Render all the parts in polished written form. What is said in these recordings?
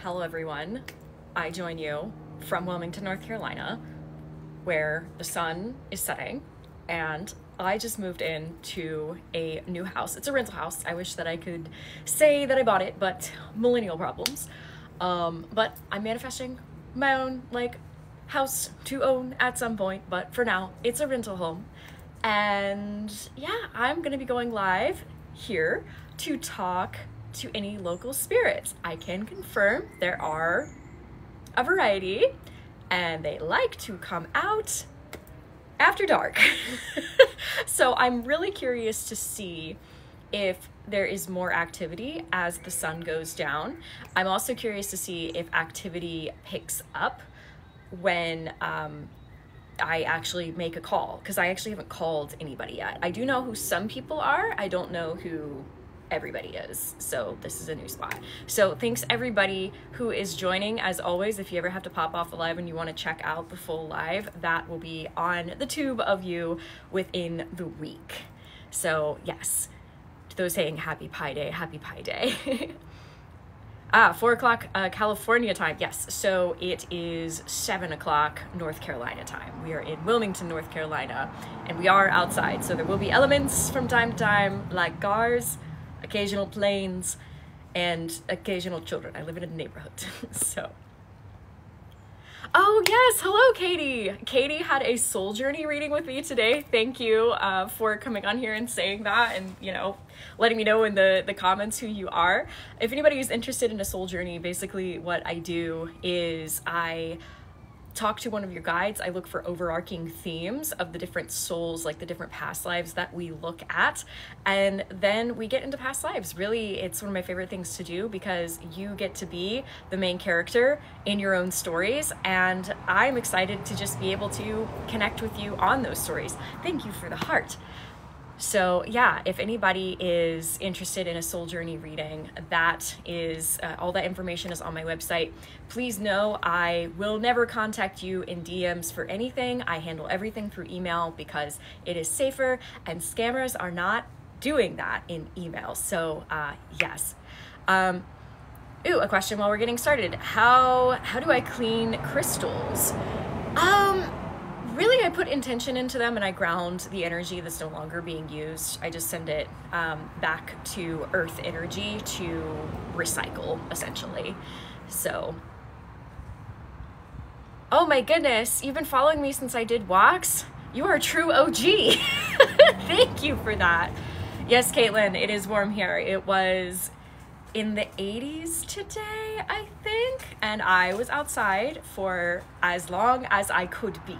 Hello everyone, I join you from Wilmington, North Carolina, where the sun is setting, and I just moved into a new house. It's a rental house. I wish that I could say that I bought it, but millennial problems. But I'm manifesting my own house to own at some point, but for now it's a rental home. And yeah, I'm gonna be going live here to talk to any local spirits. I can confirm there are a variety, and they like to come out after dark. So I'm really curious to see if there is more activity as the sun goes down. I'm also curious to see if activity picks up when I actually make a call, because I actually haven't called anybody yet. I do know who some people are. I don't know who everybody is. So this is a new spot. So thanks everybody who is joining. As always, if you ever have to pop off the live and you want to check out the full live, that will be on the tube of you within the week. So yes, to those saying happy Pi Day, happy Pi Day. 4 o'clock California time. Yes, so it is 7 o'clock North Carolina time. We are in Wilmington, North Carolina, and we are outside. So there will be elements from time to time, like cars, occasional planes, and occasional children. I live in a neighborhood, so. Oh yes, hello Katie. Katie had a soul journey reading with me today. Thank you for coming on here and saying that, and letting me know in the comments who you are. If anybody is interested in a soul journey, basically what I do is I talk to one of your guides. I look for overarching themes of the different souls, like the different past lives that we look at, and then we get into past lives. Really, it's one of my favorite things to do because you get to be the main character in your own stories, and I'm excited to just be able to connect with you on those stories. Thank you for the heart. So yeah, if anybody is interested in a soul journey reading, that is all that information is on my website. Please know I will never contact you in DMs for anything. I handle everything through email because it is safer, and scammers are not doing that in email. So yes. Ooh, a question while we're getting started. How do I clean crystals? Really, I put intention into them and I ground the energy that's no longer being used. I just send it back to earth energy to recycle, essentially. So, oh my goodness, you've been following me since I did wax? You are a true OG. Thank you for that. Yes, Caitlin, it is warm here. It was in the 80s today, I think, and I was outside for as long as I could be.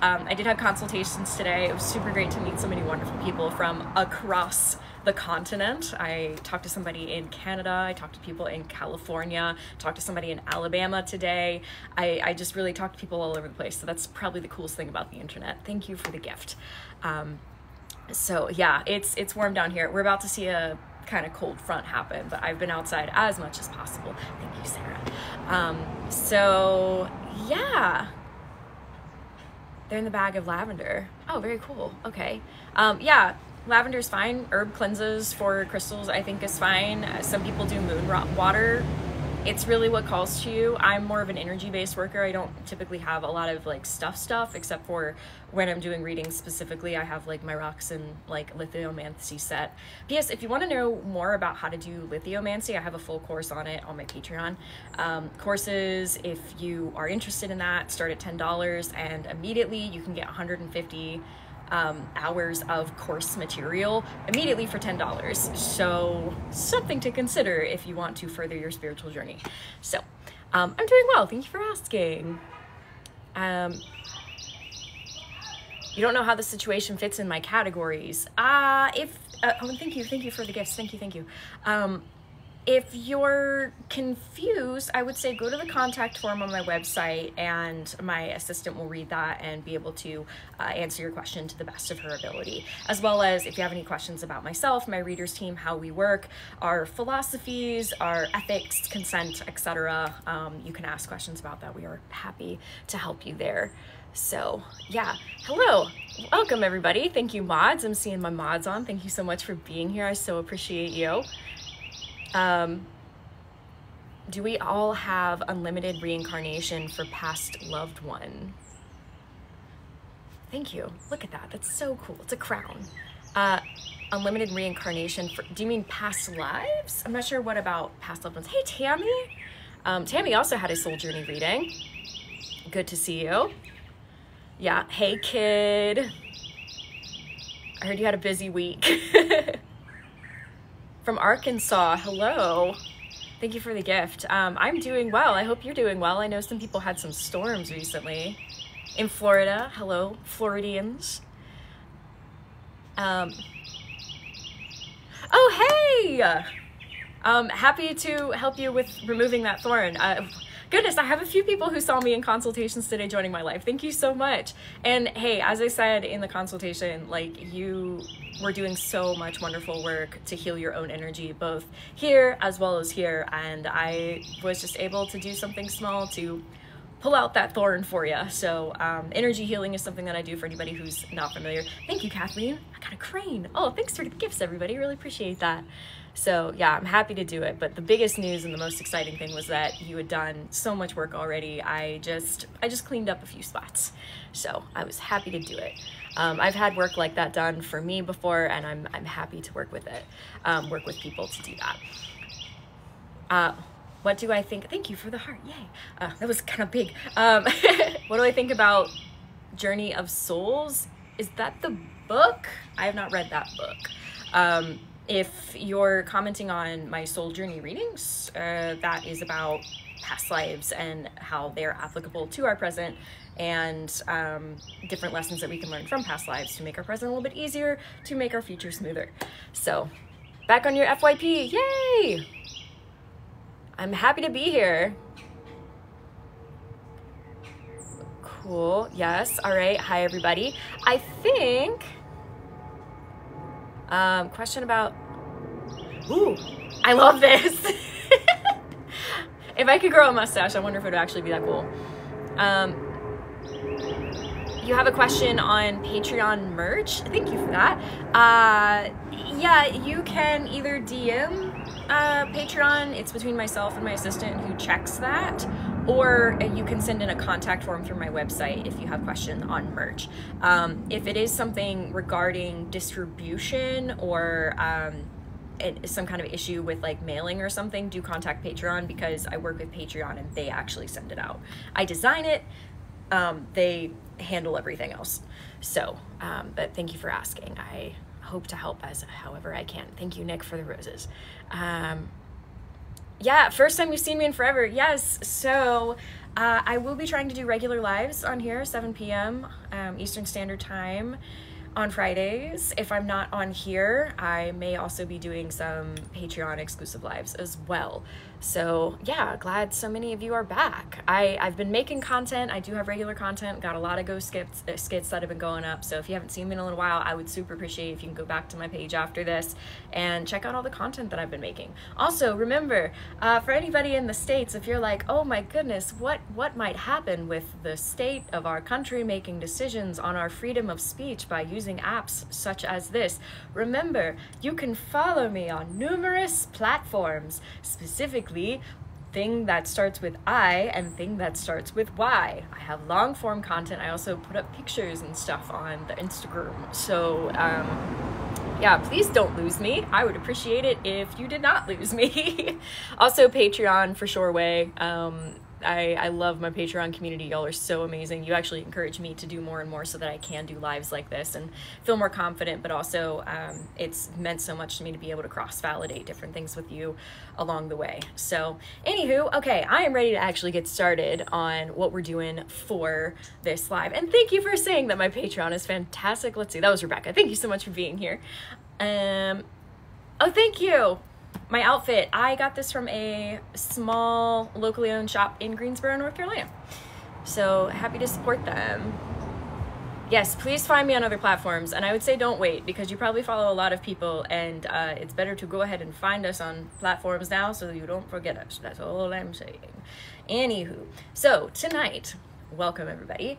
I did have consultations today. It was super great to meet so many wonderful people from across the continent. I talked to somebody in Canada, I talked to people in California, talked to somebody in Alabama today. I just really talked to people all over the place, so that's probably the coolest thing about the internet. Thank you for the gift. So yeah, it's warm down here. We're about to see a kind of cold front happen, but I've been outside as much as possible. Thank you, Sarah. So yeah, they're in the bag of lavender. Oh, very cool. Okay. Yeah, lavender's fine. Herb cleanses for crystals, I think, is fine. Some people do moon water. It's really what calls to you. I'm more of an energy-based worker. I don't typically have a lot of stuff, except for when I'm doing readings specifically. I have my rocks and lithomancy set. P.S. if you want to know more about how to do lithomancy, I have a full course on it on my Patreon. Courses, if you are interested in that, start at $10, and immediately you can get 150 hours of course material immediately for $10. So something to consider if you want to further your spiritual journey. So I'm doing well. Thank you for asking. You don't know how the situation fits in my categories. Oh, thank you for the gifts. Thank you. If you're confused, I would say go to the contact form on my website, and my assistant will read that and be able to answer your question to the best of her ability. As well as if you have any questions about myself, my readers team, how we work, our philosophies, our ethics, consent, etc. You can ask questions about that. We are happy to help you there. So yeah, hello, welcome everybody. Thank you, mods. I'm seeing my mods on. Thank you so much for being here. I so appreciate you. Do we all have unlimited reincarnation for past loved one? Thank you. Look at that. That's so cool. It's a crown. Unlimited reincarnation for, do you mean past lives? I'm not sure what about past loved ones. Hey, Tammy. Tammy also had a soul journey reading. Good to see you. Yeah. Hey, kid. I heard you had a busy week. From Arkansas. Hello. Thank you for the gift. I'm doing well. I hope you're doing well. I know some people had some storms recently. In Florida. Hello, Floridians. Oh, hey! Happy to help you with removing that thorn. Goodness, I have a few people who saw me in consultations today joining my life. Thank you so much. And hey, as I said in the consultation, like, you were doing so much wonderful work to heal your own energy, both here as well as here. And I was just able to do something small to pull out that thorn for you. So energy healing is something that I do for anybody who's not familiar. Thank you, Kathleen. I got a crane. Oh, thanks for the gifts, everybody. Really appreciate that. So yeah, I'm happy to do it. But the biggest news and the most exciting thing was that you had done so much work already. I just cleaned up a few spots. So I was happy to do it. I've had work like that done for me before, and I'm happy to work with it, work with people to do that. What do I think? Thank you for the heart. Yay. That was kind of big. What do I think about Journey of Souls? Is that the book? I have not read that book. If you're commenting on my soul journey readings, that is about past lives and how they're applicable to our present, and different lessons that we can learn from past lives to make our present a little bit easier, to make our future smoother. So back on your FYP. Yay! I'm happy to be here. Cool. Yes. All right. Hi, everybody. I think, question about, ooh, I love this. If I could grow a mustache, I wonder if it would actually be that cool. You have a question on Patreon merch. Thank you for that. Yeah, you can either DM Patreon. It's between myself and my assistant who checks that, or you can send in a contact form through my website if you have questions on merch. If it is something regarding distribution or some kind of issue with like mailing or something, do contact Patreon, because I work with Patreon and they actually send it out. I design it, they handle everything else. So, but thank you for asking. I hope to help as however I can. Thank you, Nick, for the roses. Yeah, first time you've seen me in forever. Yes, so I will be trying to do regular lives on here, 7 p.m. Eastern Standard Time on Fridays. If I'm not on here, I may also be doing some Patreon exclusive lives as well. So yeah, glad so many of you are back. I've been making content. I do have regular content, got a lot of ghost skits that have been going up. So if you haven't seen me in a little while, I would super appreciate if you can go back to my page after this and check out all the content that I've been making. Also, remember, for anybody in the States, if you're like, oh my goodness, what might happen with the state of our country making decisions on our freedom of speech by using apps such as this, remember, you can follow me on numerous platforms, specifically thing that starts with I and thing that starts with Y. I have long form content. I also put up pictures and stuff on the Instagram. So yeah, please don't lose me. I would appreciate it if you did not lose me. Also Patreon for sure way. I love my Patreon community. Y'all are so amazing. You actually encourage me to do more and more so that I can do lives like this and feel more confident, but also it's meant so much to me to be able to cross-validate different things with you along the way. So anywho, okay, I am ready to actually get started on what we're doing for this live. And thank you for saying that my Patreon is fantastic. Let's see, that was Rebecca. Thank you so much for being here. Oh, thank you. My outfit, I got this from a small locally owned shop in Greensboro, North Carolina. So happy to support them. Yes, please find me on other platforms. And I would say don't wait, because you probably follow a lot of people, and it's better to go ahead and find us on platforms now so you don't forget us. That's all I'm saying. Anywho, so tonight, welcome everybody.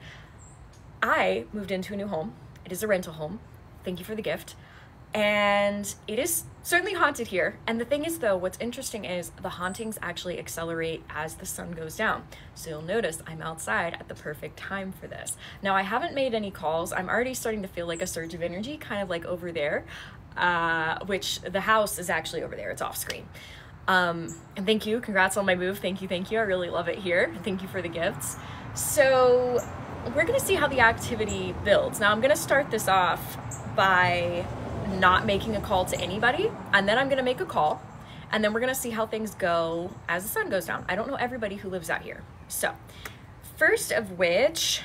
I moved into a new home. It is a rental home. Thank you for the gift. And it is certainly haunted here. And the thing is though, what's interesting is the hauntings actually accelerate as the sun goes down. So you'll notice I'm outside at the perfect time for this. Now I haven't made any calls. I'm already starting to feel like a surge of energy, kind of like over there, which the house is actually over there. It's off screen. And thank you. Congrats on my move. Thank you. Thank you. I really love it here. Thank you for the gifts. So we're going to see how the activity builds. Now I'm going to start this off by not making a call to anybody, and then I'm going to make a call, and then we're going to see how things go as the sun goes down. I don't know everybody who lives out here. So first of which,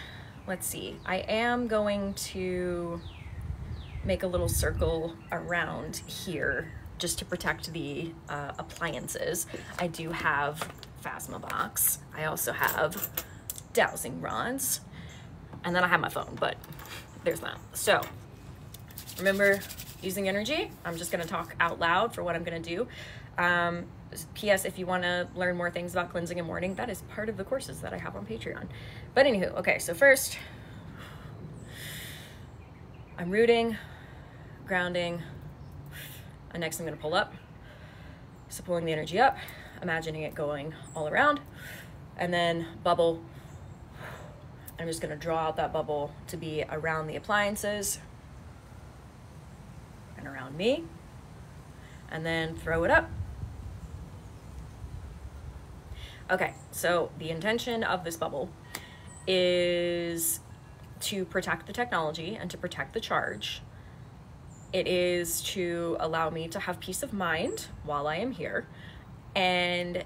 let's see, I am going to make a little circle around here just to protect the appliances. I do have Phasma box. I also have dowsing rods, and then I have my phone, but there's that. So remember, using energy, I'm just gonna talk out loud for what I'm gonna do. P.S. if you wanna learn more things about cleansing and mourning, that is part of the courses that I have on Patreon. But anywho, okay, so first, I'm rooting, grounding, and next I'm gonna pull up. So pulling the energy up, imagining it going all around, and then bubble. I'm just gonna draw out that bubble to be around the appliances, and around me, and then throw it up. Okay, so the intention of this bubble is to protect the technology and to protect the charge. It is to allow me to have peace of mind while I am here. And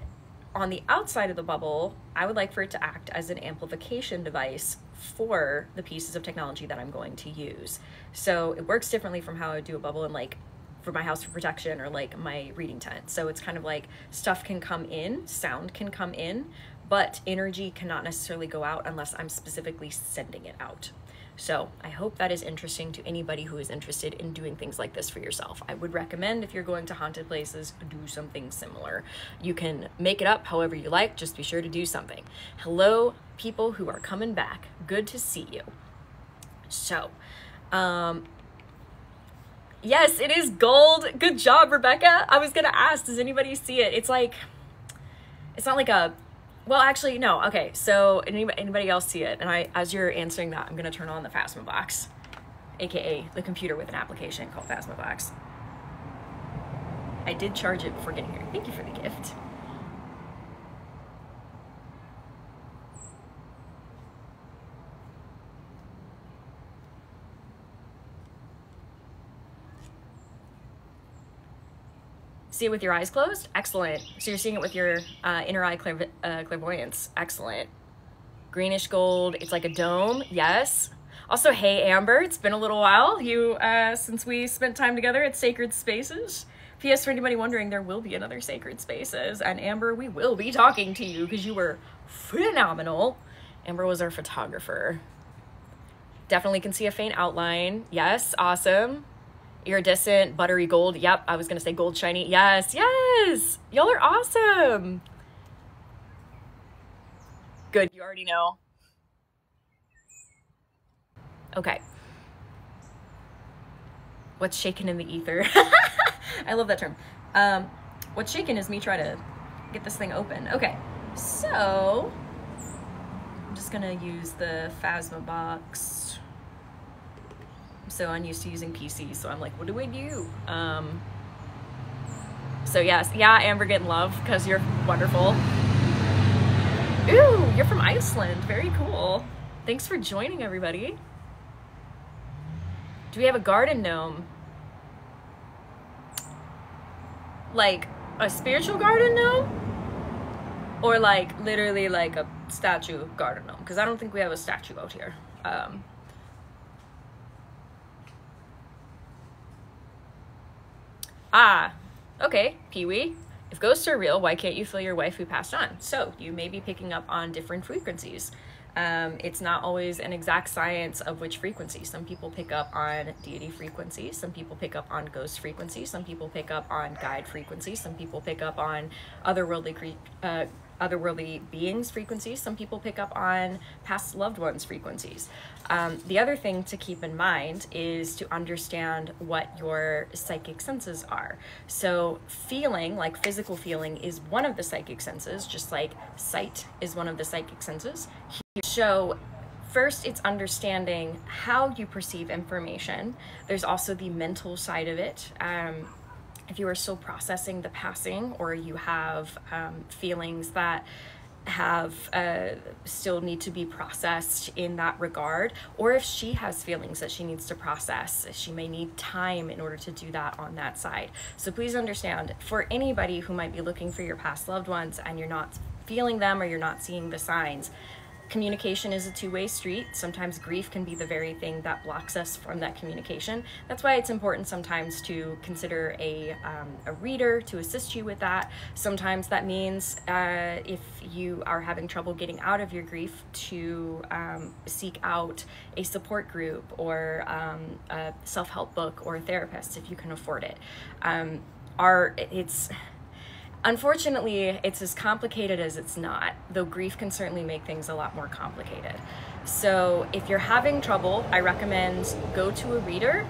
on the outside of the bubble, I would like for it to act as an amplification device for the pieces of technology that I'm going to use. So it works differently from how I would do a bubble in like for my house for protection or like my reading tent. So it's kind of like stuff can come in, sound can come in, but energy cannot necessarily go out unless I'm specifically sending it out. So I hope that is interesting to anybody who is interested in doing things like this for yourself. I would recommend, if you're going to haunted places, do something similar. You can make it up however you like, just be sure to do something. Hello, people who are coming back. Good to see you. So, yes, it is gold. Good job, Rebecca. I was gonna ask, does anybody see it? It's like, it's not like a, well, actually, no. Okay, so anybody else see it? And as you're answering that, I'm gonna turn on the Phasma box, AKA the computer with an application called Phasma box. I did charge it before getting here. Thank you for the gift. See it with your eyes closed? Excellent. So you're seeing it with your inner eye clairvoyance. Excellent. Greenish gold. It's like a dome. Yes. Also, hey, Amber. It's been a little while since we spent time together at Sacred Spaces. P.S. for anybody wondering, there will be another Sacred Spaces. And Amber, we will be talking to you because you were phenomenal. Amber was our photographer. Definitely can see a faint outline. Yes. Awesome. Iridescent, buttery gold. Yep, I was gonna say gold shiny. Yes, yes. Y'all are awesome. Good, you already know. Okay. What's shaking in the ether? I love that term. What's shaking is me trying to get this thing open. Okay, so I'm just gonna use the Phasma box. So unused to using PC, so I'm like, what do I do? So yes, yeah, Amber, getting love because you're wonderful. Ooh, you're from Iceland. Very cool. Thanks for joining, everybody. Do we have a garden gnome? Like a spiritual garden gnome? Or like literally like a statue garden gnome? Because I don't think we have a statue out here. Okay, Pee-wee. If ghosts are real, why can't you feel your wife who passed on? So you may be picking up on different frequencies. It's not always an exact science of which frequency. Some people pick up on deity frequencies. Some people pick up on ghost frequencies. Some people pick up on guide frequencies. Some people pick up on otherworldly beings frequencies. Some people pick up on past loved ones frequencies. The other thing to keep in mind is to understand what your psychic senses are. So feeling, like physical feeling, is one of the psychic senses, just like sight is one of the psychic senses. So first, it's understanding how you perceive information. There's also the mental side of it. If you are still processing the passing, or you have feelings that have still need to be processed in that regard, or if she has feelings that she needs to process, she may need time in order to do that on that side. So please understand, for anybody who might be looking for your past loved ones and you're not feeling them or you're not seeing the signs, communication is a two-way street. Sometimes grief can be the very thing that blocks us from that communication. That's why it's important sometimes to consider a reader to assist you with that. Sometimes that means if you are having trouble getting out of your grief, to seek out a support group or a self-help book or a therapist if you can afford it. Unfortunately, it's as complicated as it's not, though grief can certainly make things a lot more complicated. So if you're having trouble, I recommend go to a reader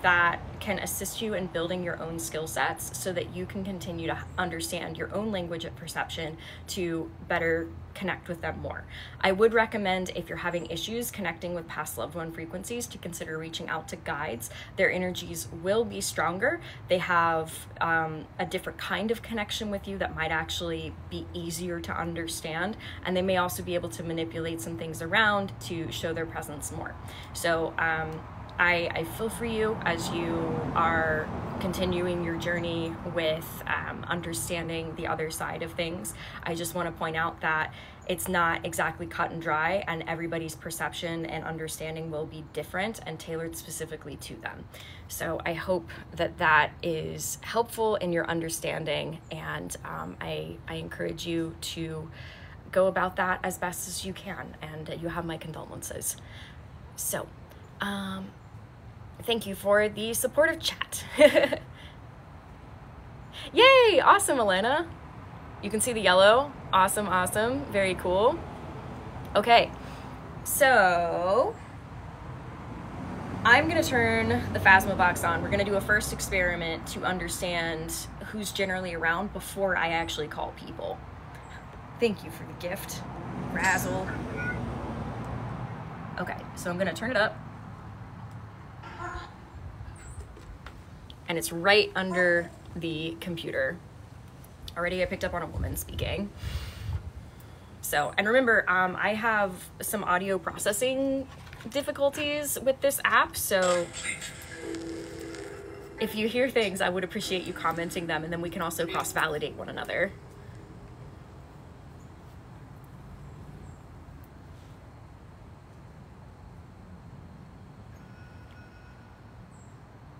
that can assist you in building your own skill sets so that you can continue to understand your own language of perception to better connect with them more. I would recommend, if you're having issues connecting with past loved one frequencies, to consider reaching out to guides. Their energies will be stronger. They have a different kind of connection with you that might actually be easier to understand, and they may also be able to manipulate some things around to show their presence more. So I feel for you as you are continuing your journey with understanding the other side of things. I just want to point out that it's not exactly cut and dry, and everybody's perception and understanding will be different and tailored specifically to them. So I hope that that is helpful in your understanding, and I encourage you to go about that as best as you can, and you have my condolences. So thank you for the supportive chat. Yay, awesome, Elena. You can see the yellow. Awesome, awesome, very cool. Okay, so I'm gonna turn the Phasma box on. We're gonna do a first experiment to understand who's generally around before I actually call people. Thank you for the gift, Razzle. Okay, so I'm gonna turn it up. And it's right under the computer. Already I picked up on a woman speaking. So, and remember, I have some audio processing difficulties with this app, so if you hear things, I would appreciate you commenting them, and then we can also cross-validate one another.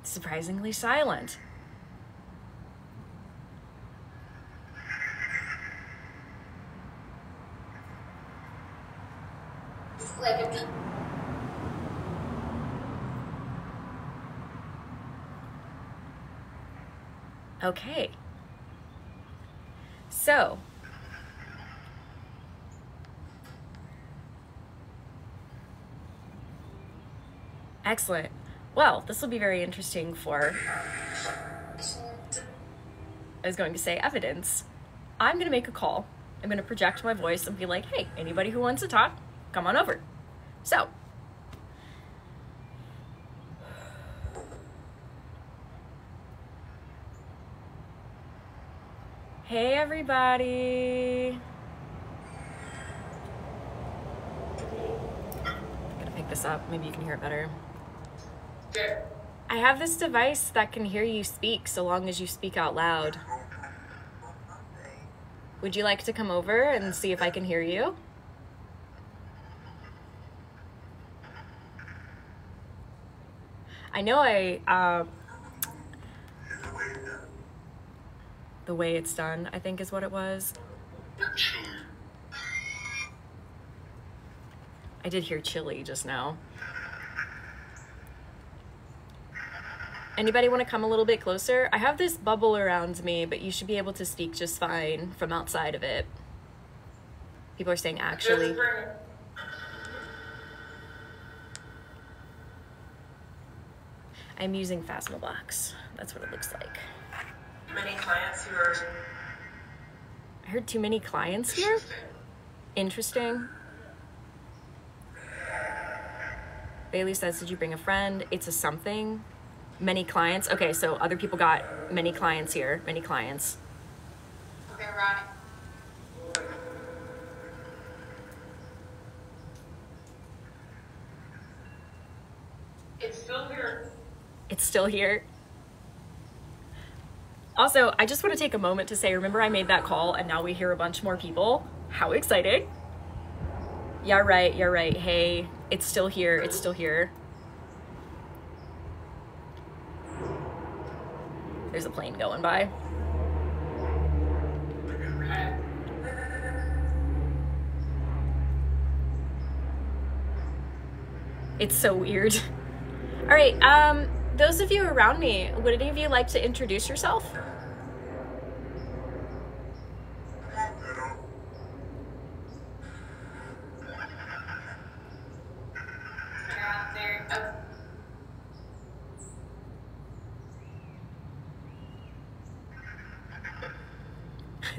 Surprisingly silent. Okay. So, excellent. Well, this will be very interesting for, I was going to say, evidence. I'm going to make a call. I'm going to project my voice and be like, hey, anybody who wants to talk, come on over. So, hey, everybody. I'm going to pick this up. Maybe you can hear it better. I have this device that can hear you speak so long as you speak out loud. Would you like to come over and see if I can hear you? I know the way it's done, I think is what it was. I did hear chili just now. Anybody want to come a little bit closer? I have this bubble around me, but you should be able to speak just fine from outside of it. People are saying actually. I'm using Phasmobox. That's what it looks like. Many clients who are... I heard too many clients here? Interesting. Bailey says, did you bring a friend? It's a something. Many clients. Okay, so other people got many clients here. Many clients. Okay, Ronnie. It's still here. It's still here. Also, I just want to take a moment to say, remember I made that call and now we hear a bunch more people? How exciting. Yeah, right, you're right. Hey, it's still here, it's still here. There's a plane going by. It's so weird. All right, those of you around me, would any of you like to introduce yourself?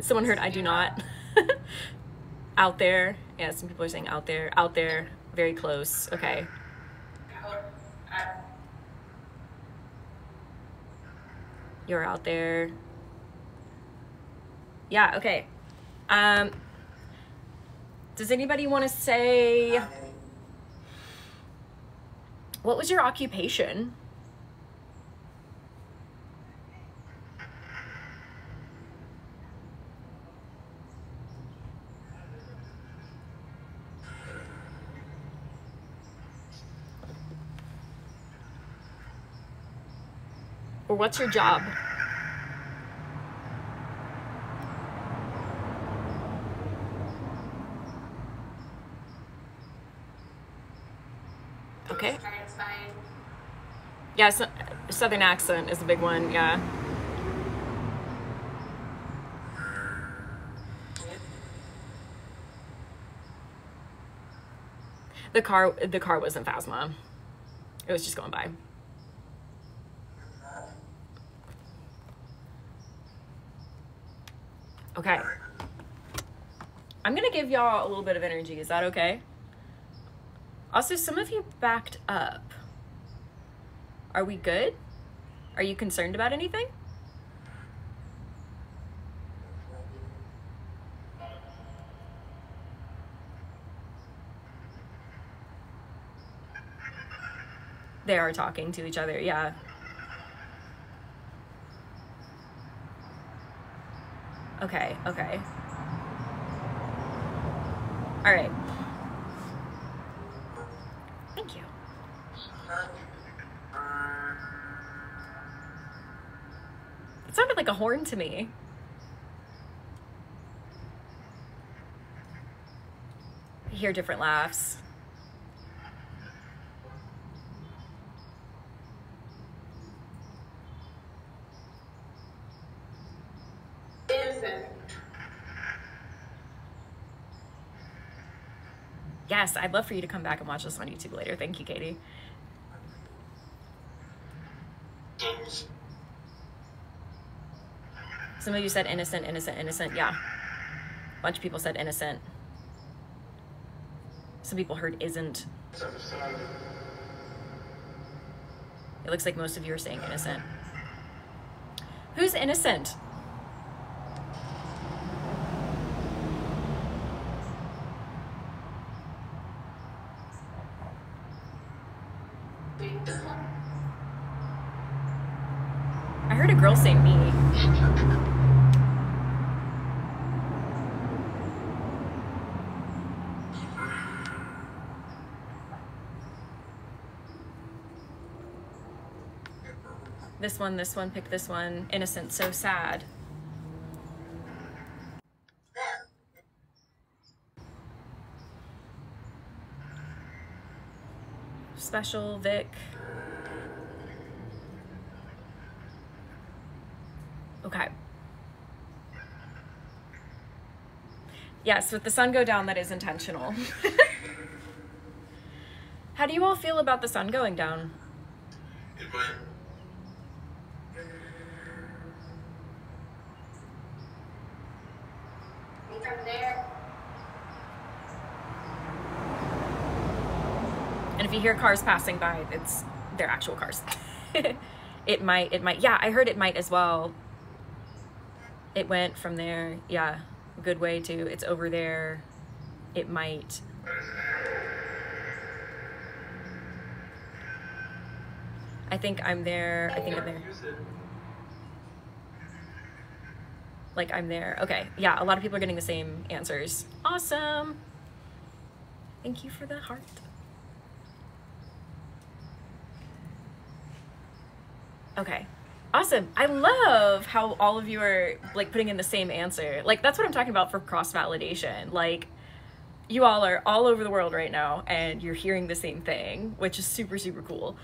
Someone heard I do not. Out there. Yeah, some people are saying out there. Out there. Very close. Okay. You're out there. Yeah, okay. Does anybody want to say, what was your occupation? Or what's your job? Okay. Yeah, so, Southern accent is a big one, yeah. The car wasn't Phasma. It was just going by. Okay. I'm gonna give y'all a little bit of energy. Is that okay? Also, some of you backed up. Are we good? Are you concerned about anything? They are talking to each other, yeah. Okay, okay. All right. Thank you. It sounded like a horn to me. I hear different laughs. Yes, I'd love for you to come back and watch this on YouTube later. Thank you, Katie. Some of you said innocent, innocent, innocent. Yeah. A bunch of people said innocent. Some people heard isn't. It looks like most of you are saying innocent. Who's innocent? I heard a girl say me. This one, pick this one. Innocent, so sad. special, Vic? Okay. Yes, with the sun go down, that is intentional. How do you all feel about the sun going down? It might. From there. And if you hear cars passing by, they're actual cars. It might, yeah, I heard it might as well. It went from there, yeah, good way to, it's over there, it might. I think I'm there, Like, I'm there, okay. Yeah, a lot of people are getting the same answers. Awesome. Thank you for the heart. Okay, awesome. I love how all of you are like putting in the same answer. Like, that's what I'm talking about for cross-validation. Like, you all are all over the world right now and you're hearing the same thing, which is super, super cool.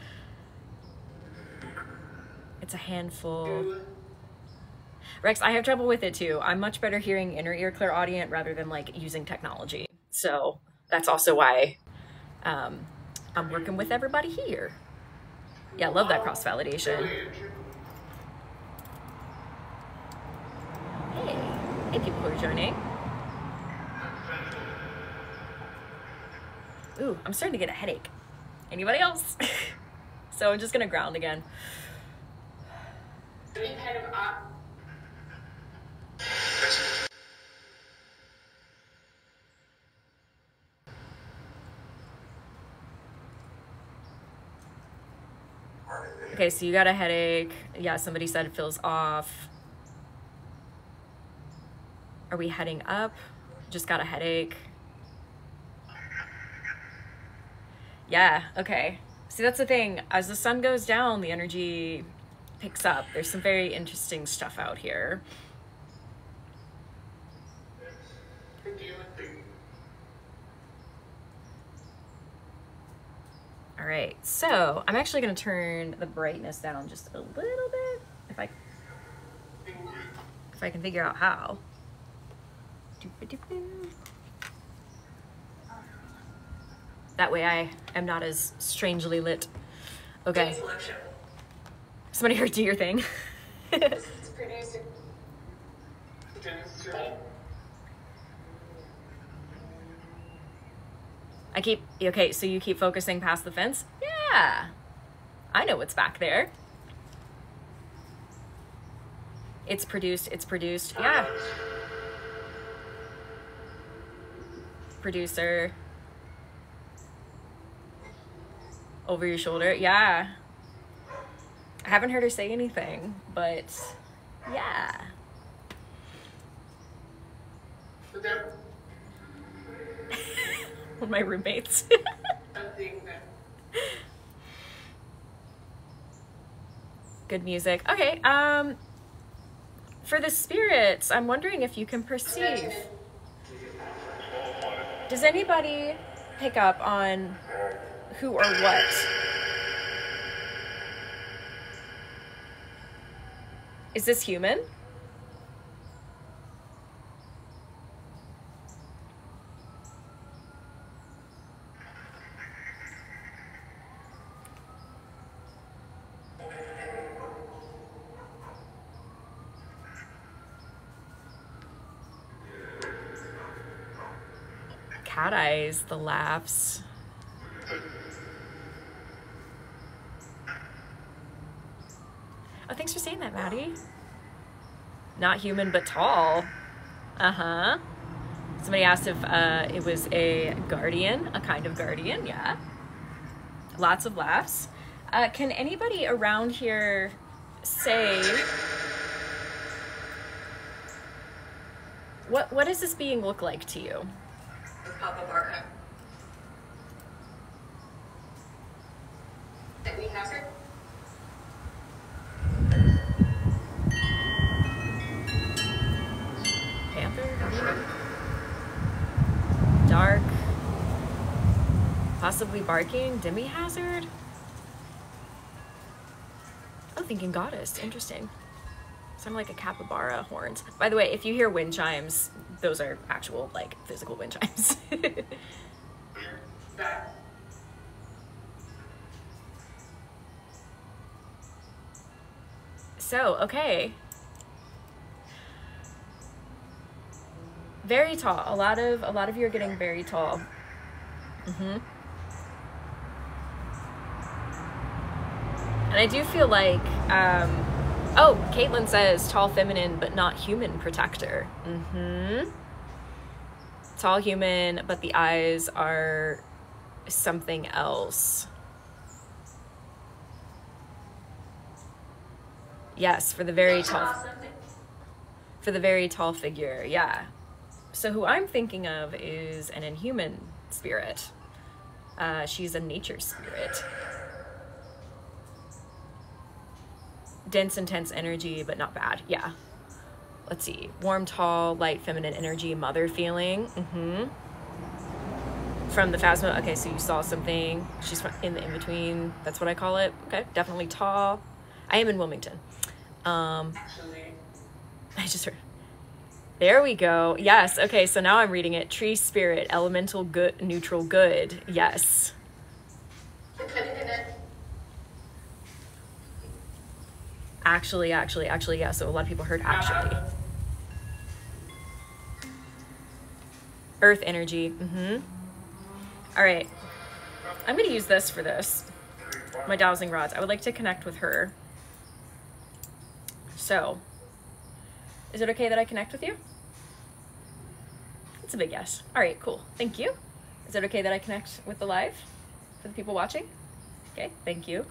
It's a handful. Rex, I have trouble with it too. I'm much better hearing inner ear clairaudient rather than like using technology. So that's also why I'm working with everybody here. Yeah, I love that cross-validation. Hey people who are joining. Ooh, I'm starting to get a headache. Anybody else? So I'm just gonna ground again. Okay, so you got a headache. Yeah, somebody said it feels off. Are we heading up? Just got a headache. Yeah, okay. See, that's the thing. As the sun goes down, the energy picks up. There's some very interesting stuff out here. All right, so I'm actually gonna turn the brightness down just a little bit, if I can figure out how. That way I am not as strangely lit. Okay. Somebody heard do your thing. Okay, so you keep focusing past the fence? Yeah, I know what's back there. It's produced, yeah. Producer. Over your shoulder, yeah. I haven't heard her say anything, but yeah. One of my roommates. Good music. Okay, for the spirits, I'm wondering if you can perceive. Does anybody pick up on who or what? Is this human? Cat eyes, the laughs. Oh, thanks for saying that, Maddie. Not human, but tall. Uh-huh. Somebody asked if it was a guardian, a kind of guardian, yeah. Lots of laughs. Can anybody around here say, what does this being look like to you? Papa Barca. That we have her. Panther? Dark. Possibly barking. Demi hazard. Oh, thinking goddess. Interesting. Sound like a capybara horns. By the way, if you hear wind chimes, those are actual, like, physical wind chimes. So, okay. Very tall. A lot of you are getting very tall. And I do feel like, oh, Caitlin says tall feminine, but not human protector. Tall human, but the eyes are something else. Yes, for the very tall figure, yeah. So who I'm thinking of is an inhuman spirit. She's a nature spirit. Dense, intense energy, but not bad. Yeah. Let's see. Warm, tall, light, feminine energy, mother feeling. From the Phasma. Okay, so you saw something. She's in the in-between. That's what I call it. Okay, definitely tall. I am in Wilmington. I just heard. There we go. Yes. Okay, so now I'm reading it. Tree spirit, elemental good, neutral good. Yes. Actually, yeah. So a lot of people heard actually. Earth energy. All right. I'm going to use this for this. My dowsing rods. I would like to connect with her. So, is it okay that I connect with you? It's a big yes. All right, cool. Thank you. Is it okay that I connect with the live for the people watching? Okay, thank you.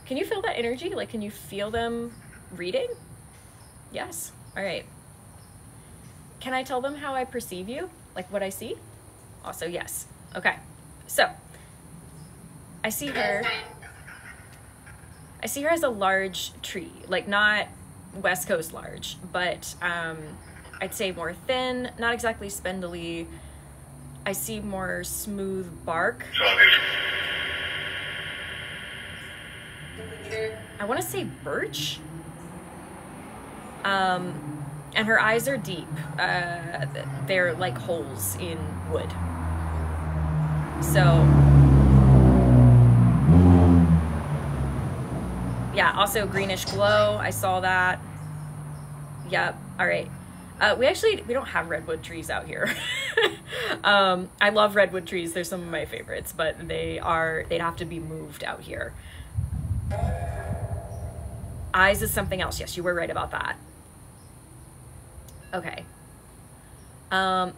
Can you feel that energy? Like, can you feel them reading? Yes. All right. Can I tell them how I perceive you? Like what I see? Also, yes. Okay. So, I see her as a large tree, like not West Coast large, but I'd say more thin, not exactly spindly. I see more smooth bark. I want to say birch. And her eyes are deep. They're like holes in wood. So, yeah, also greenish glow. I saw that. Yep. All right. We don't have redwood trees out here. I love redwood trees. They're some of my favorites, but they'd have to be moved out here. Eyes is something else. Yes, you were right about that. Okay. I'm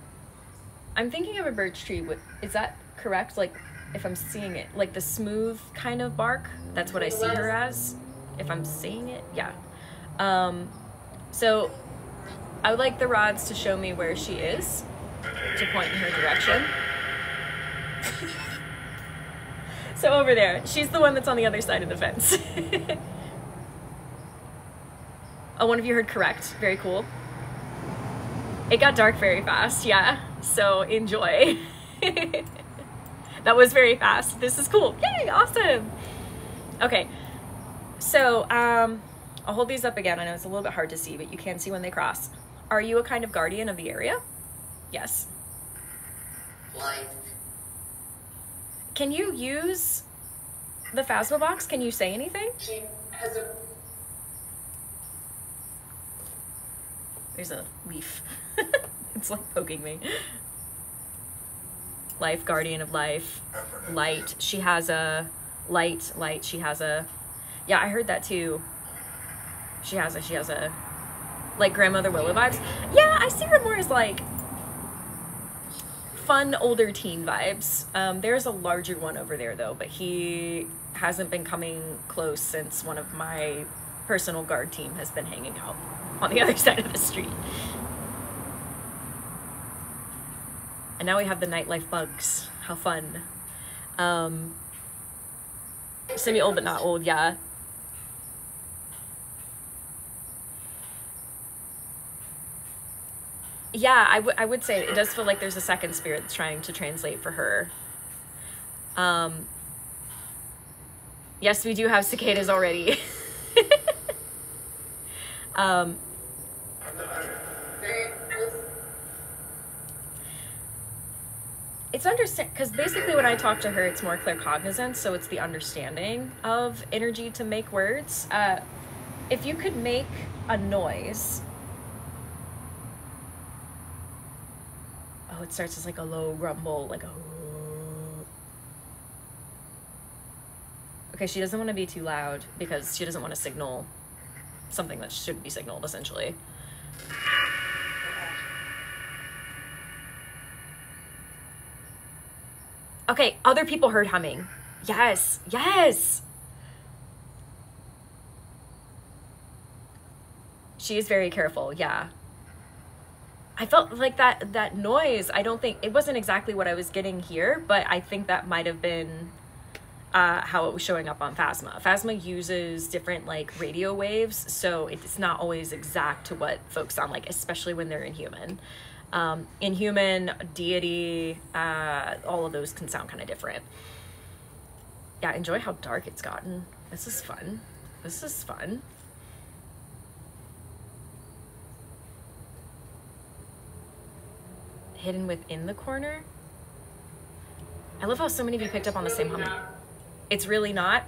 thinking of a birch tree. Is that correct? Like, if I'm seeing it, like the smooth kind of bark, that's what I see her as. If I'm seeing it, yeah. So I would like the rods to show me where she is, to point in her direction. So over there, she's the one that's on the other side of the fence. Oh, one of you heard correct. Very cool. It got dark very fast, yeah. So enjoy. That was very fast. This is cool. Yay, awesome. Okay, so I'll hold these up again. I know it's a little bit hard to see, but you can see when they cross. Are you a kind of guardian of the area? Yes. Life. Can you use the Phasma box? Can you say anything? She has a... There's a leaf. It's like poking me. Life, guardian of life. Light. She has a... Light. She has a... Yeah, I heard that too. She has a... Like Grandmother Willow vibes. Yeah, I see her more as like... fun older teen vibes. There's a larger one over there though, but he hasn't been coming close since one of my personal guard team has been hanging out on the other side of the street. And now we have the nightlife bugs. How fun. Semi-old but not old, yeah. Yeah, I would say it does feel like there's a second spirit that's trying to translate for her. Yes, we do have cicadas already. It's because basically when I talk to her, it's more claircognizance, so it's the understanding of energy to make words. If you could make a noise. Oh, it starts as like a low rumble, like a... Okay, she doesn't want to be too loud because she doesn't want to signal something that shouldn't be signaled, essentially. Okay, other people heard humming. Yes, yes. She is very careful, yeah. I felt like that noise, I don't think, it wasn't exactly what I was getting here, but I think that might have been how it was showing up on Phasma. Phasma uses different like radio waves, so it's not always exact to what folks sound like, especially when they're inhuman. Inhuman, deity, all of those can sound kind of different. Yeah, enjoy how dark it's gotten. This is fun. This is fun. Hidden within the corner. I love how so many of you picked up on the same humming. It's really not.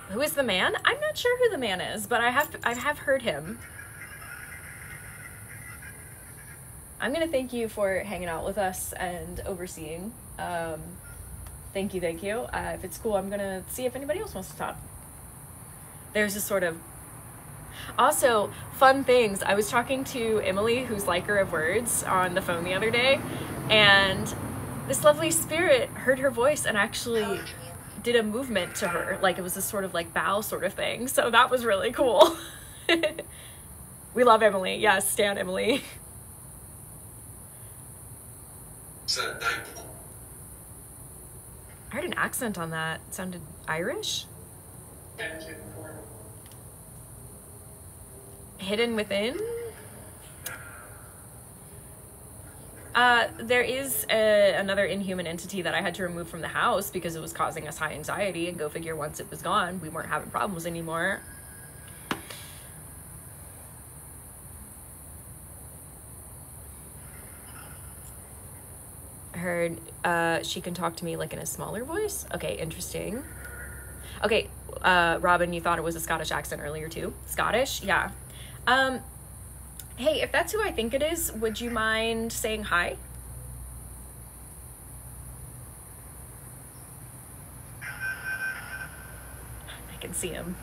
Who is the man? I'm not sure who the man is, but I have heard him. I'm gonna thank you for hanging out with us and overseeing. Thank you, thank you. If it's cool, I'm gonna see if anybody else wants to talk. There's this sort of... Also, fun things. I was talking to Emily, who's liker of words, on the phone the other day, and this lovely spirit heard her voice and actually did a movement to her. Like, it was this sort of like bow sort of thing. So that was really cool. We love Emily. Yes, stan Emily. I heard an accent on that. It sounded Irish? Hidden within? There is another inhuman entity that I had to remove from the house because it was causing us high anxiety, and go figure, once it was gone, we weren't having problems anymore. I heard she can talk to me like in a smaller voice. Okay, interesting. Okay, Robin, you thought it was a Scottish accent earlier too. Scottish? Yeah. Hey, if that's who I think it is, would you mind saying hi? I can see him.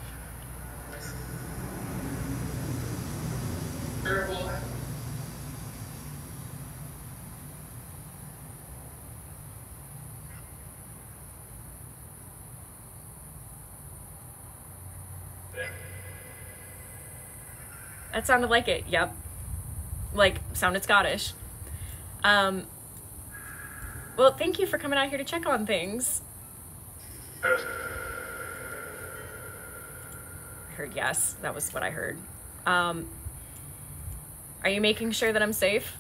That sounded like it. Yep. Like, sounded Scottish. Well, thank you for coming out here to check on things. I heard yes. That was what I heard. Are you making sure that I'm safe?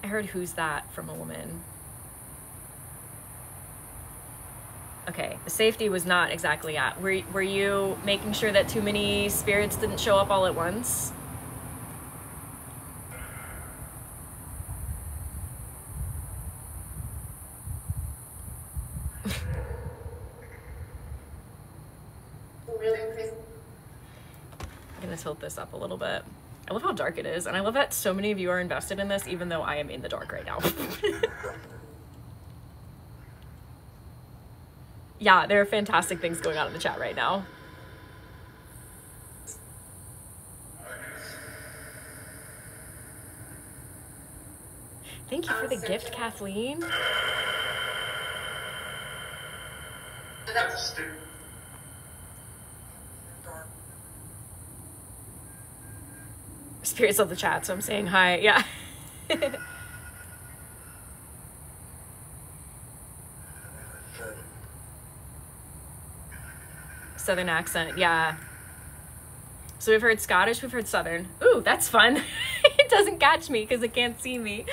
I heard who's that from a woman. Okay, the safety was not exactly at. Were you making sure that too many spirits didn't show up all at once? I'm gonna tilt this up a little bit. I love how dark it is, and I love that so many of you are invested in this, even though I am in the dark right now. Yeah, there are fantastic things going on in the chat right now. Thank you for the gift, Kathleen. Spirits of the chat, so I'm saying hi. Yeah. Southern accent, yeah. So we've heard Scottish, we've heard Southern. Ooh, that's fun. It doesn't catch me because it can't see me.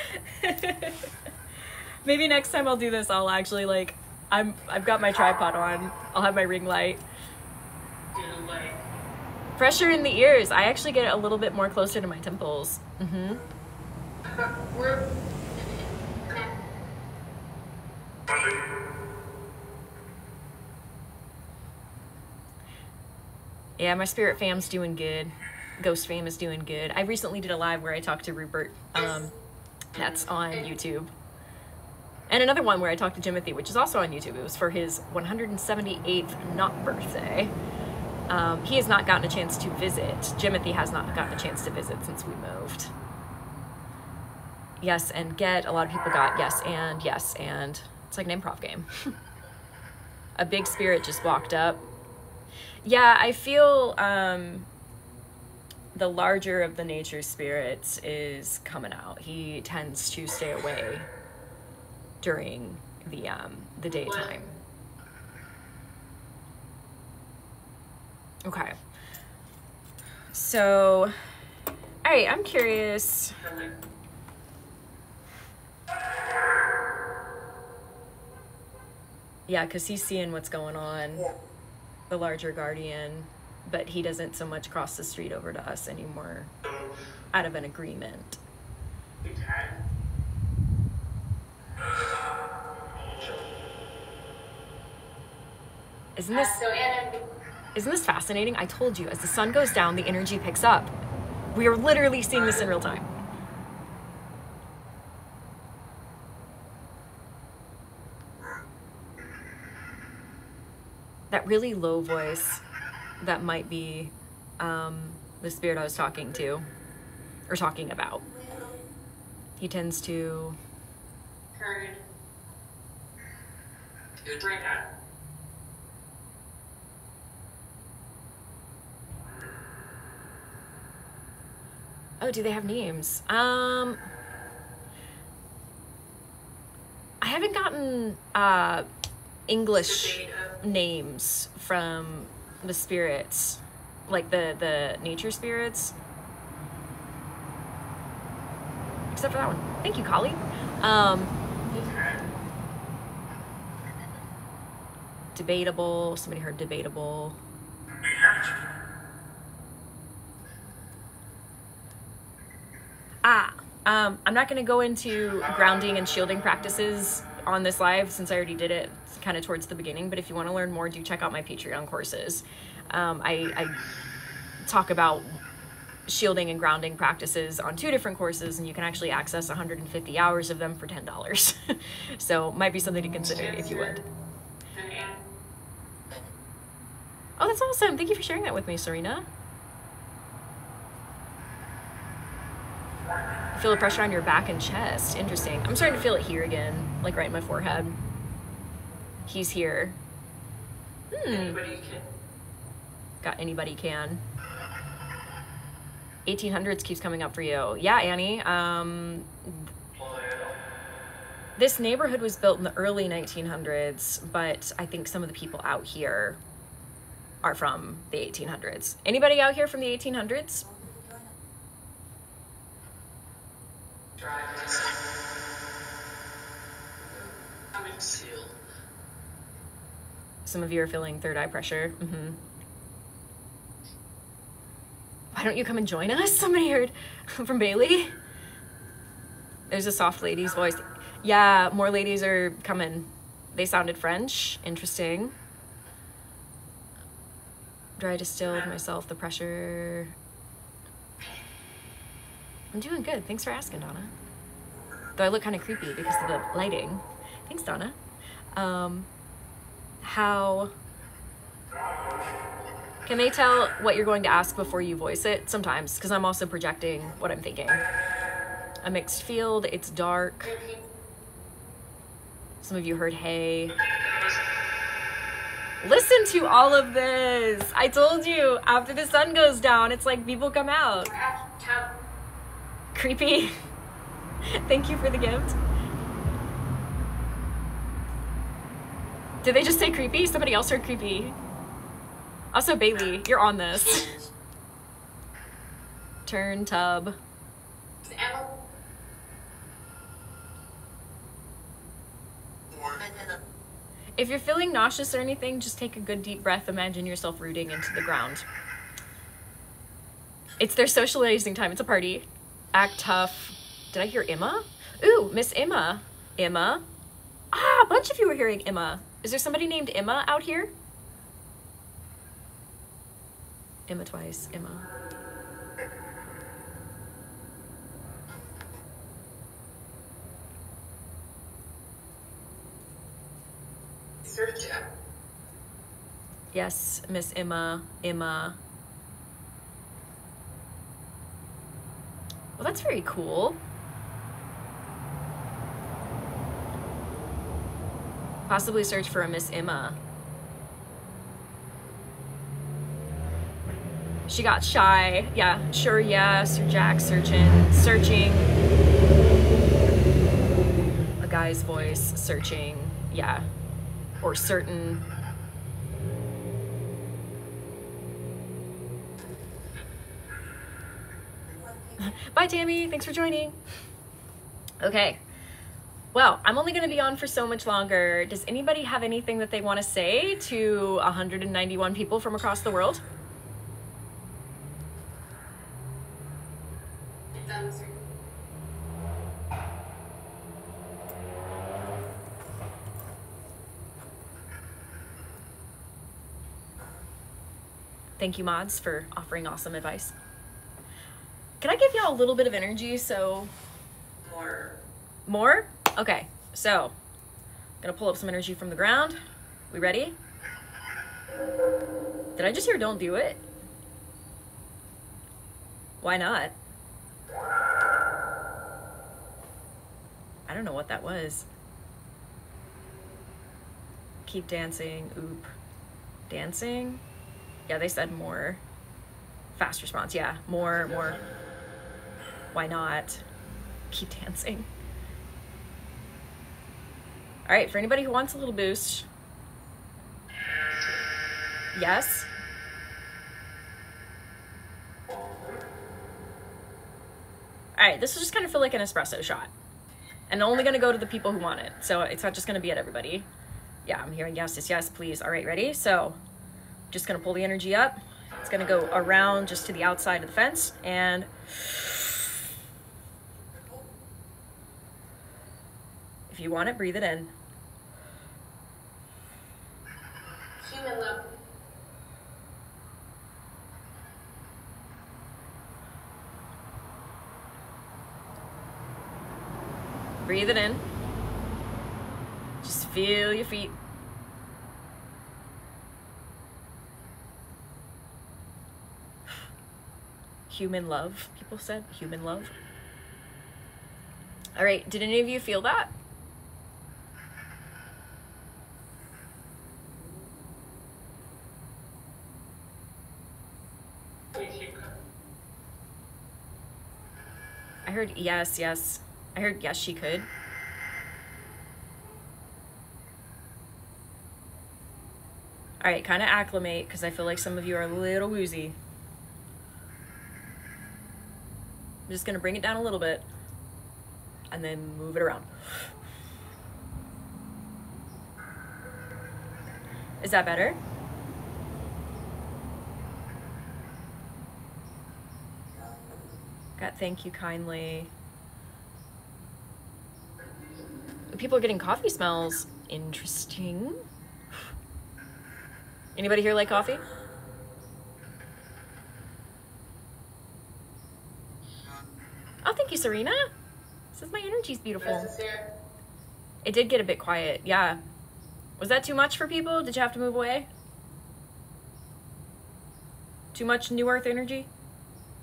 Maybe next time I'll do this, I'll actually like, I've got my tripod on. I'll have my ring light. Pressure in the ears. I actually get it a little bit more closer to my temples. Mm-hmm. Yeah, my spirit fam's doing good. Ghost fam is doing good. I recently did a live where I talked to Rupert. That's on YouTube. And another one where I talked to Jimothy, which is also on YouTube. It was for his 178th not birthday. He has not gotten a chance to visit. Jimothy has not gotten a chance to visit since we moved. Yes, and get. A lot of people got yes, and. It's like an improv game. A big spirit just walked up. Yeah, I feel the larger of the nature spirits is coming out. He tends to stay away during the daytime. Okay. So, all right, I'm curious. Yeah, because he's seeing what's going on, the larger guardian, but he doesn't so much cross the street over to us anymore out of an agreement. Isn't this fascinating? I told you, as the sun goes down, the energy picks up. We are literally seeing this in real time. That really low voice, that might be the spirit I was talking to, or talking about. He tends to... Oh, do they have names? I haven't gotten English names from the spirits, like the nature spirits, except for that one. Thank you, Kali. Debatable. Somebody heard debatable. I'm not going to go into grounding and shielding practices on this live since I already did it kind of towards the beginning, but if you want to learn more, do check out my Patreon courses. I talk about shielding and grounding practices on 2 different courses, and you can actually access 150 hours of them for $10. So might be something to consider if you would. Oh, that's awesome. Thank you for sharing that with me, Serena. Feel the pressure on your back and chest. Interesting. I'm starting to feel it here again, like right in my forehead. He's here. Anybody can. Got anybody can. 1800s keeps coming up for you. Yeah, Annie. This neighborhood was built in the early 1900s, but I think some of the people out here are from the 1800s. Anybody out here from the 1800s? Some of you are feeling third eye pressure. Why don't you come and join us? Somebody heard from Bailey. There's a soft lady's voice. Yeah, more ladies are coming. They sounded French. Interesting. Dry distilled myself, the pressure. I'm doing good. Thanks for asking, Donna. Though I look kind of creepy because of the lighting. Thanks, Donna. How can they tell what you're going to ask before you voice it? Sometimes, because I'm also projecting what I'm thinking. A mixed field, it's dark. Some of you heard hey. Listen to all of this. I told you, after the sun goes down, it's like people come out. Creepy. Thank you for the gift. Did they just say creepy? Somebody else heard creepy. Also, Bailey, you're on this. Turn tub. If you're feeling nauseous or anything, just take a good deep breath. Imagine yourself rooting into the ground. It's their socializing time. It's a party. Act tough. Did I hear Emma? Ooh, Miss Emma. Emma. Ah, a bunch of you were hearing Emma. Is there somebody named Emma out here? Emma twice. Emma. Yes, Miss Emma. Emma. Well, that's very cool. Possibly search for a Miss Emma. She got shy. Yeah, sure, yeah. Sir Jack searching. A guy's voice searching. Yeah. Or certain. Bye, Tammy. Thanks for joining. Okay. Well, I'm only going to be on for so much longer. Does anybody have anything that they want to say to 191 people from across the world? Thank you, mods, for offering awesome advice. Can I give y'all a little bit of energy? So more? Okay, so I'm gonna pull up some energy from the ground. We ready? Did I just hear don't do it? Why not? I don't know what that was. Keep dancing. Oop. Dancing? Yeah, they said more. Fast response. Yeah, more. Why not? Keep dancing. All right, for anybody who wants a little boost. Yes. All right, this will just kind of feel like an espresso shot. And only gonna go to the people who want it. So it's not just gonna be at everybody. Yeah, I'm hearing yes, please. All right, ready? So just gonna pull the energy up. It's gonna go around just to the outside of the fence and if you want it, breathe it in. Human love. Breathe it in. Just feel your feet. Human love, people said. Human love. All right, did any of you feel that? I heard yes. I heard yes, she could. All right, kind of acclimate because I feel like some of you are a little woozy. I'm just gonna bring it down a little bit and then move it around. Is that better? Got thank you kindly. People are getting coffee smells. Interesting. Anybody here like coffee? Oh, thank you, Serena. Says my energy's beautiful. It did get a bit quiet, yeah. Was that too much for people? Did you have to move away? Too much New Earth energy?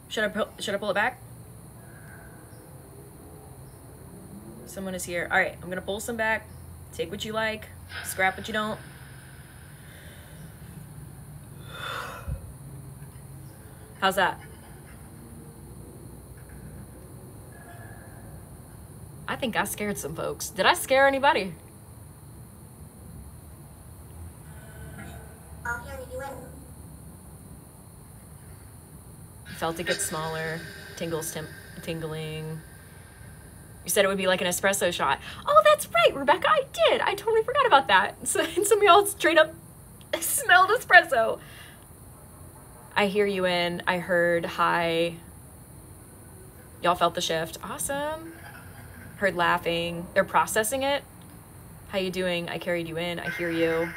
Should I pull it back? Someone is here. All right, I'm gonna pull some back. Take what you like, scrap what you don't. How's that? I think I scared some folks. Did I scare anybody? felt it get smaller. Tingling. You said it would be like an espresso shot. Oh, that's right, Rebecca, I did. I totally forgot about that. So, some of y'all straight up smelled espresso. I hear you in. I heard hi. Y'all felt the shift. Awesome. Heard laughing. They're processing it. How you doing? I carried you in. I hear you.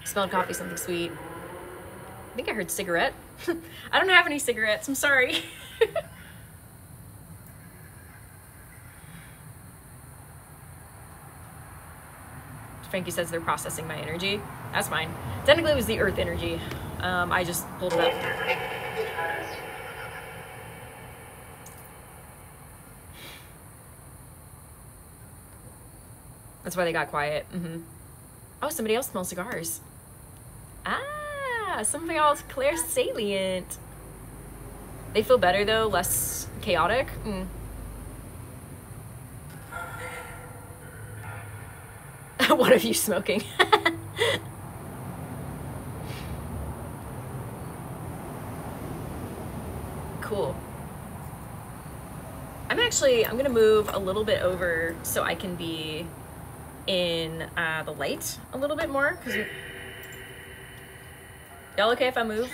Smelled coffee, something sweet. I think I heard cigarette. I don't have any cigarettes. I'm sorry. Frankie says they're processing my energy. That's fine. Technically, it was the earth energy. I just pulled it up. That's why they got quiet. Oh, somebody else smells cigars. Ah, something else clear salient. They feel better though, less chaotic. One of you smoking. Cool. I'm gonna move a little bit over so I can be in the light a little bit more. Y'all okay if I move?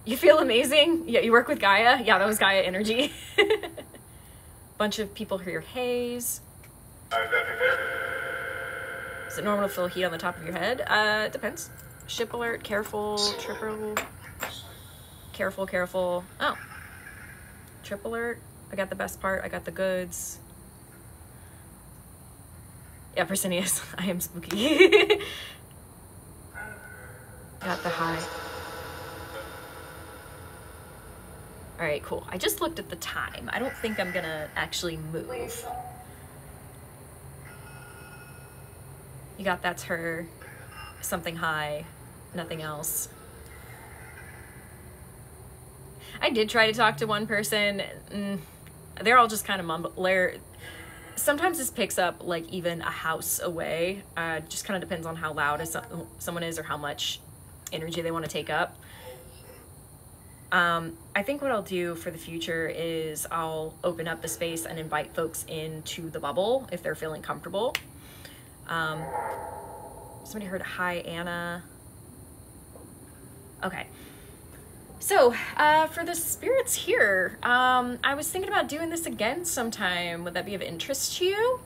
You feel amazing? Yeah, you work with Gaia? Yeah, that was Gaia energy. Bunch of people hear haze. Is it normal to feel heat on the top of your head? It depends. Ship alert, careful, triple. Careful. Oh. Trip alert. I got the best part. I got the goods. Yeah, Persinius. I am spooky. Got the high. All right, cool. I just looked at the time. I don't think I'm gonna actually move. You got that's her. Something high. Nothing else. I did try to talk to one person. They're all just kind of mumble. Sometimes this picks up like even a house away. Just kind of depends on how loud someone is or how much energy they want to take up. I think what I'll do for the future is I'll open up the space and invite folks into the bubble if they're feeling comfortable. Somebody heard hi, Anna. Okay. So, for the spirits here, I was thinking about doing this again sometime. Would that be of interest to you?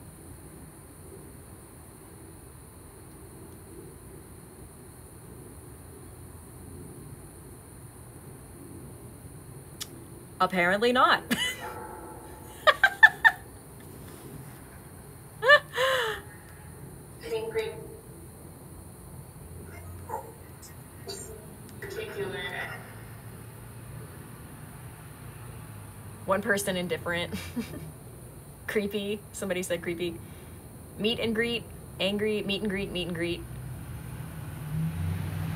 Apparently not. I think great. Particular. One person indifferent. Creepy. Somebody said creepy. Meet and greet. Angry. Meet and greet. Meet and greet.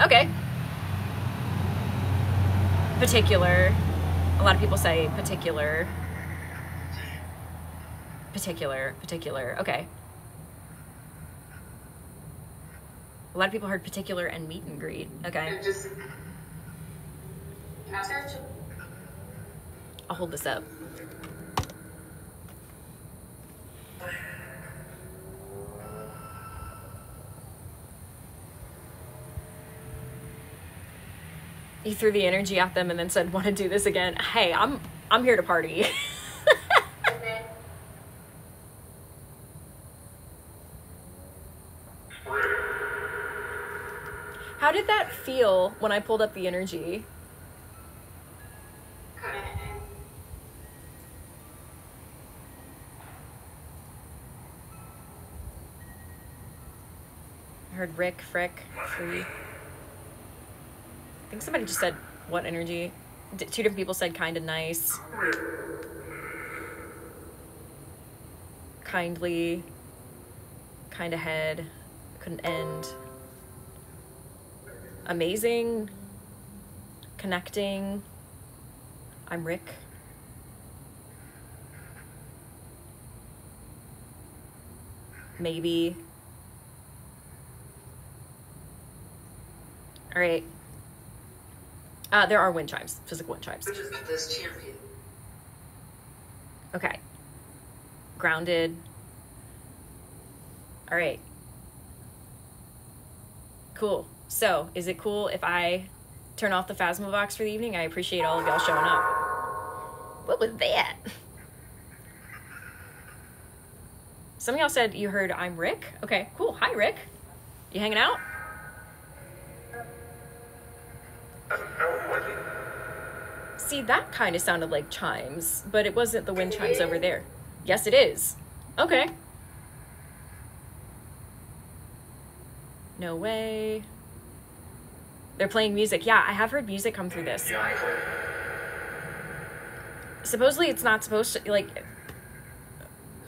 Okay. Particular. A lot of people say particular. Particular. Okay. A lot of people heard particular and meet and greet. Okay. I'll hold this up. He threw the energy at them and then said, want to do this again? Hey, I'm here to party. How did that feel when I pulled up the energy? I heard Rick, Frick, Free. I think somebody just said, what energy? Two different people said kind of nice. Kindly. Kind of head. Couldn't end. Amazing. Connecting. I'm Rick. Maybe. All right. There are wind chimes, physical wind chimes. Which is this champion? Okay. Grounded. All right. Cool. So, is it cool if I turn off the Phasmovox for the evening? I appreciate all of y'all showing up. What was that? Some of y'all said you heard I'm Rick. Okay, cool. Hi, Rick. You hanging out? See, that kind of sounded like chimes, but it wasn't the wind chimes over there. Yes, it is. Okay. No way. They're playing music. Yeah, I have heard music come through this. Supposedly it's not supposed to, like,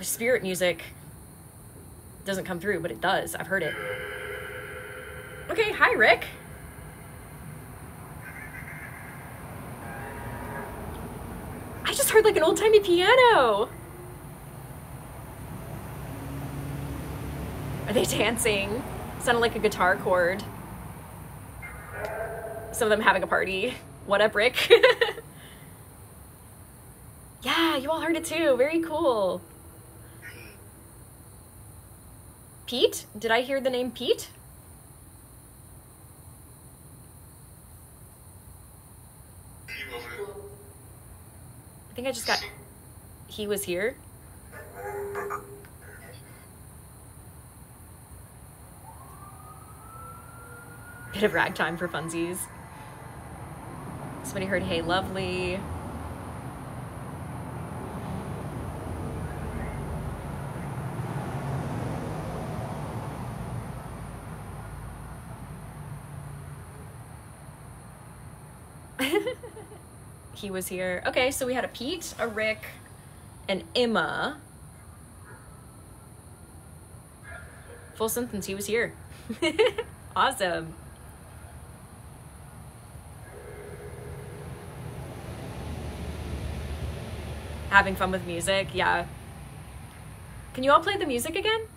spirit music doesn't come through, but it does. I've heard it. Okay, hi, Rick. I just heard like an old-timey piano. Are they dancing? Sounded like a guitar chord. Some of them having a party. What up, Rick? Yeah, you all heard it too. Very cool. Pete? Did I hear the name Pete? I think I just got... He was here? Bit of ragtime for funsies. Somebody heard Hey Lovely. He was here. Okay, so we had a Pete, a Rick, an Emma. Full sentence, he was here. Awesome. Having fun with music, yeah. Can you all play the music again?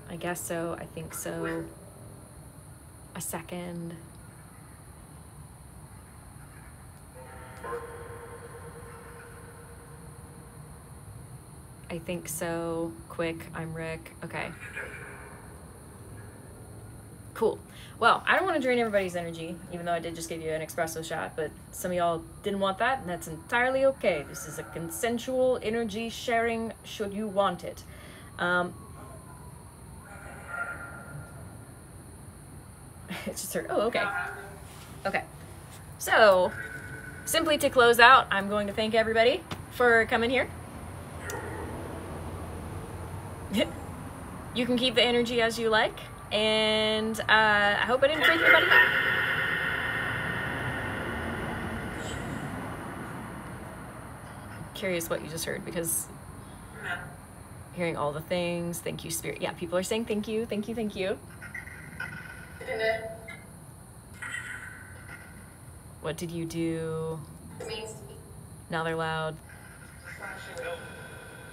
I guess so. I think so. A second. I think so. Quick. I'm Rick. Okay. Cool. Well, I don't want to drain everybody's energy, even though I did just give you an espresso shot, but some of y'all didn't want that, and that's entirely okay. This is a consensual energy sharing should you want it. It's just her. Oh, okay. Okay. So, simply to close out, I'm going to thank everybody for coming here. You can keep the energy as you like, and I hope I didn't freak anybody out. Curious what you just heard, because hearing all the things, thank you, Spirit. Yeah, people are saying thank you, thank you, thank you. What did you do? Now they're loud.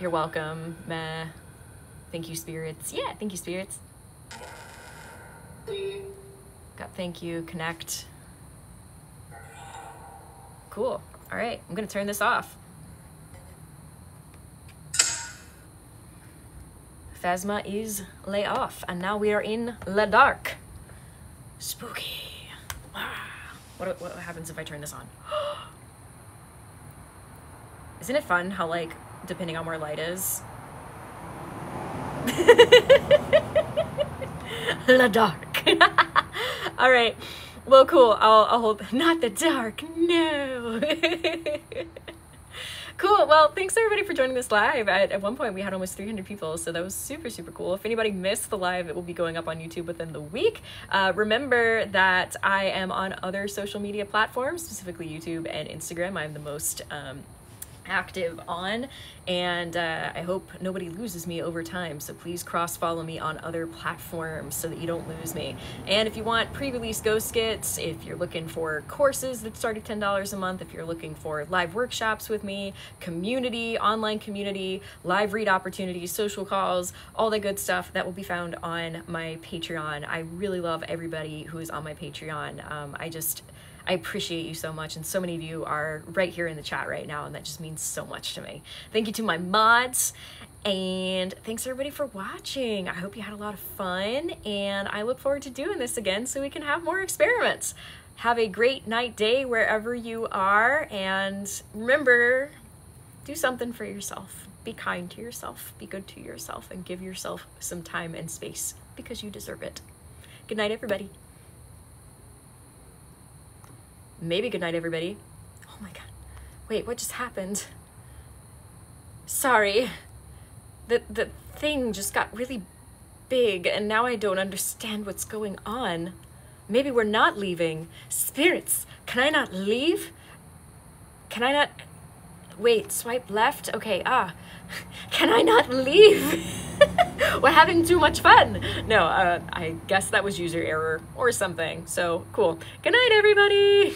You're welcome. Meh. Thank you, spirits. Yeah, thank you, spirits. Got thank you, connect. Cool. All right, I'm gonna turn this off. Phasma is lay off, and now we are in the dark. Spooky. Wow. What happens if I turn this on? Isn't it fun how, like, depending on where light is? The dark. All right. Well, cool. I'll hold. Not the dark. No. Cool. Well, thanks everybody for joining this live. At one point we had almost 300 people, so that was super, super cool. If anybody missed the live, it will be going up on YouTube within the week. Remember that I am on other social media platforms, specifically YouTube and Instagram. I'm the most active on, and I hope nobody loses me over time, so please cross follow me on other platforms so that you don't lose me. And if you want pre-release ghost kits, if you're looking for courses that start at $10 a month, if you're looking for live workshops with me, community, online community, live read opportunities, social calls, all the good stuff, that will be found on my Patreon. I really love everybody who is on my Patreon. I appreciate you so much, and so many of you are right here in the chat right now, and that just means so much to me. Thank you to my mods, and thanks everybody for watching. I hope you had a lot of fun, and I look forward to doing this again so we can have more experiments. Have a great night, day, wherever you are, and remember, do something for yourself. Be kind to yourself, be good to yourself, and give yourself some time and space because you deserve it. Good night, everybody. Maybe good night, everybody. Oh my God. Wait, what just happened? Sorry. The thing just got really big, and now I don't understand what's going on. Maybe we're not leaving. Spirits, can I not leave? Can I not... Wait, swipe left? Okay, can I not leave? We're having too much fun. No, I guess that was user error or something. So, cool. Good night, everybody.